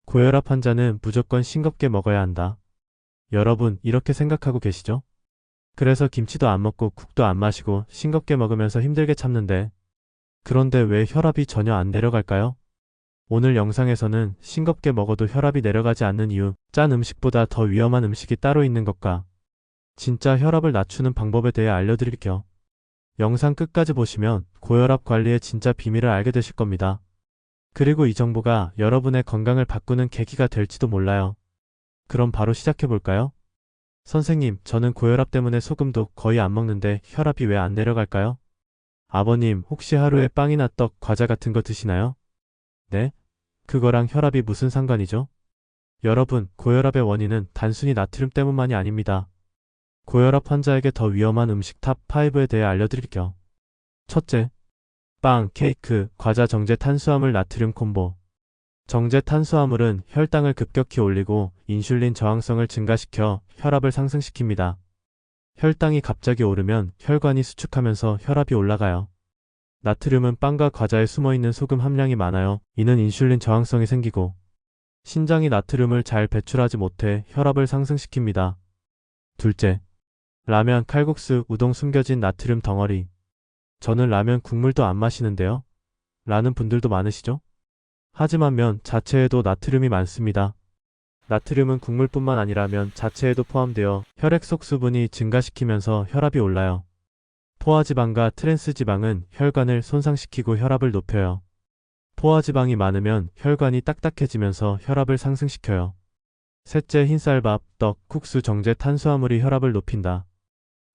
고혈압 환자는 무조건 싱겁게 먹어야 한다. 여러분, 이렇게 생각하고 계시죠? 그래서 김치도 안 먹고 국도 안 마시고 싱겁게 먹으면서 힘들게 참는데, 그런데 왜 혈압이 전혀 안 내려갈까요? 오늘 영상에서는 싱겁게 먹어도 혈압이 내려가지 않는 이유, 짠 음식보다 더 위험한 음식이 따로 있는 것과 진짜 혈압을 낮추는 방법에 대해 알려드릴게요. 영상 끝까지 보시면 고혈압 관리의 진짜 비밀을 알게 되실 겁니다. 그리고 이 정보가 여러분의 건강을 바꾸는 계기가 될지도 몰라요. 그럼 바로 시작해볼까요? 선생님, 저는 고혈압 때문에 소금도 거의 안 먹는데 혈압이 왜 안 내려갈까요? 아버님, 혹시 하루에 빵이나 떡, 과자 같은 거 드시나요? 네? 그거랑 혈압이 무슨 상관이죠? 여러분, 고혈압의 원인은 단순히 나트륨 때문만이 아닙니다. 고혈압 환자에게 더 위험한 음식 탑 5에 대해 알려드릴게요. 첫째, 빵, 케이크, 과자 정제 탄수화물 나트륨 콤보. 정제 탄수화물은 혈당을 급격히 올리고 인슐린 저항성을 증가시켜 혈압을 상승시킵니다. 혈당이 갑자기 오르면 혈관이 수축하면서 혈압이 올라가요. 나트륨은 빵과 과자에 숨어있는 소금 함량이 많아요. 이는 인슐린 저항성이 생기고 신장이 나트륨을 잘 배출하지 못해 혈압을 상승시킵니다. 둘째, 라면, 칼국수, 우동 숨겨진 나트륨 덩어리. 저는 라면 국물도 안 마시는데요. 라는 분들도 많으시죠? 하지만 면 자체에도 나트륨이 많습니다. 나트륨은 국물뿐만 아니라 면 자체에도 포함되어 혈액 속 수분이 증가시키면서 혈압이 올라요. 포화지방과 트랜스지방은 혈관을 손상시키고 혈압을 높여요. 포화지방이 많으면 혈관이 딱딱해지면서 혈압을 상승시켜요. 셋째, 흰쌀밥, 떡, 국수 정제 탄수화물이 혈압을 높인다.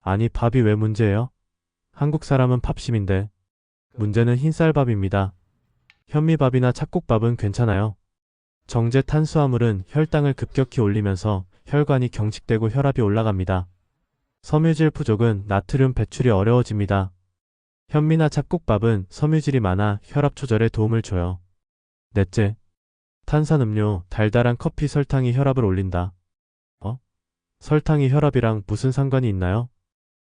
아니, 밥이 왜 문제예요? 한국 사람은 팝심인데. 문제는 흰쌀밥입니다. 현미밥이나 찹국밥은 괜찮아요. 정제 탄수화물은 혈당을 급격히 올리면서 혈관이 경직되고 혈압이 올라갑니다. 섬유질 부족은 나트륨 배출이 어려워집니다. 현미나 찹국밥은 섬유질이 많아 혈압 조절에 도움을 줘요. 넷째, 탄산음료, 달달한 커피, 설탕이 혈압을 올린다. 설탕이 혈압이랑 무슨 상관이 있나요?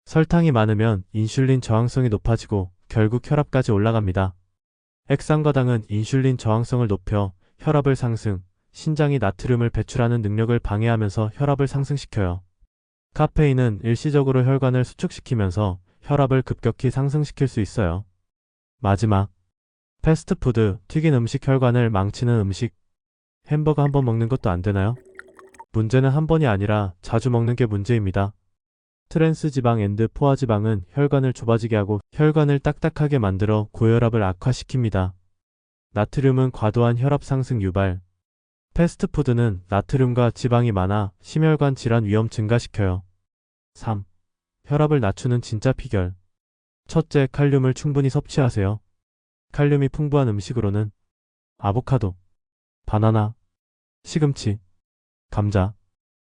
설탕이 많으면 인슐린 저항성이 높아지고 결국 혈압까지 올라갑니다. 액상과 당은 인슐린 저항성을 높여 혈압을 상승, 신장이 나트륨을 배출하는 능력을 방해하면서 혈압을 상승시켜요. 카페인은 일시적으로 혈관을 수축시키면서 혈압을 급격히 상승시킬 수 있어요. 마지막, 패스트푸드, 튀긴 음식 혈관을 망치는 음식. 햄버거 한 번 먹는 것도 안 되나요? 문제는 한 번이 아니라 자주 먹는 게 문제입니다. 트랜스지방 앤드 포화지방은 혈관을 좁아지게 하고 혈관을 딱딱하게 만들어 고혈압을 악화시킵니다. 나트륨은 과도한 혈압 상승 유발. 패스트푸드는 나트륨과 지방이 많아 심혈관 질환 위험 증가시켜요. 3. 혈압을 낮추는 진짜 비결. 첫째, 칼륨을 충분히 섭취하세요. 칼륨이 풍부한 음식으로는 아보카도, 바나나, 시금치, 감자,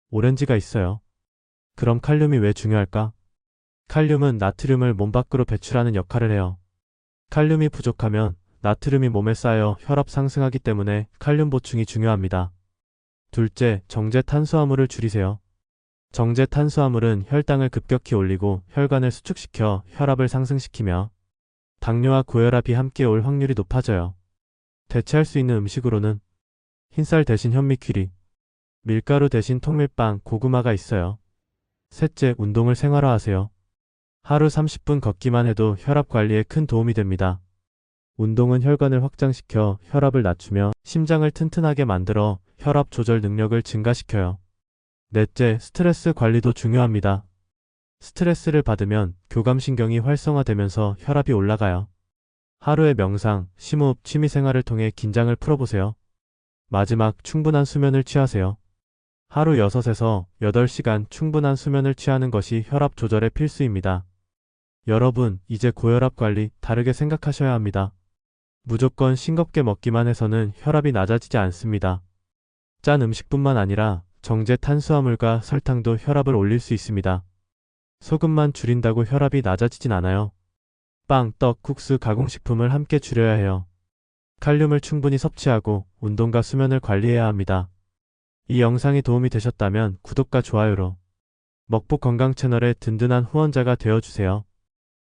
오렌지가 있어요. 그럼 칼륨이 왜 중요할까? 칼륨은 나트륨을 몸 밖으로 배출하는 역할을 해요. 칼륨이 부족하면 나트륨이 몸에 쌓여 혈압 상승하기 때문에 칼륨 보충이 중요합니다. 둘째, 정제 탄수화물을 줄이세요. 정제 탄수화물은 혈당을 급격히 올리고 혈관을 수축시켜 혈압을 상승시키며 당뇨와 고혈압이 함께 올 확률이 높아져요. 대체할 수 있는 음식으로는 흰쌀 대신 현미퀴리, 밀가루 대신 통밀빵, 고구마가 있어요. 셋째, 운동을 생활화하세요. 하루 30분 걷기만 해도 혈압 관리에 큰 도움이 됩니다. 운동은 혈관을 확장시켜 혈압을 낮추며 심장을 튼튼하게 만들어 혈압 조절 능력을 증가시켜요. 넷째, 스트레스 관리도 중요합니다. 스트레스를 받으면 교감신경이 활성화되면서 혈압이 올라가요. 하루에 명상, 심호흡, 취미생활을 통해 긴장을 풀어보세요. 마지막, 충분한 수면을 취하세요. 하루 6에서 8시간 충분한 수면을 취하는 것이 혈압 조절에 필수입니다. 여러분, 이제 고혈압 관리 다르게 생각하셔야 합니다. 무조건 싱겁게 먹기만 해서는 혈압이 낮아지지 않습니다. 짠 음식뿐만 아니라 정제 탄수화물과 설탕도 혈압을 올릴 수 있습니다. 소금만 줄인다고 혈압이 낮아지진 않아요. 빵, 떡, 국수, 가공식품을 함께 줄여야 해요. 칼륨을 충분히 섭취하고 운동과 수면을 관리해야 합니다. 이 영상이 도움이 되셨다면 구독과 좋아요로 먹보 건강 채널의 든든한 후원자가 되어주세요.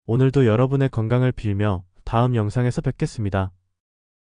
오늘도 여러분의 건강을 빌며 다음 영상에서 뵙겠습니다.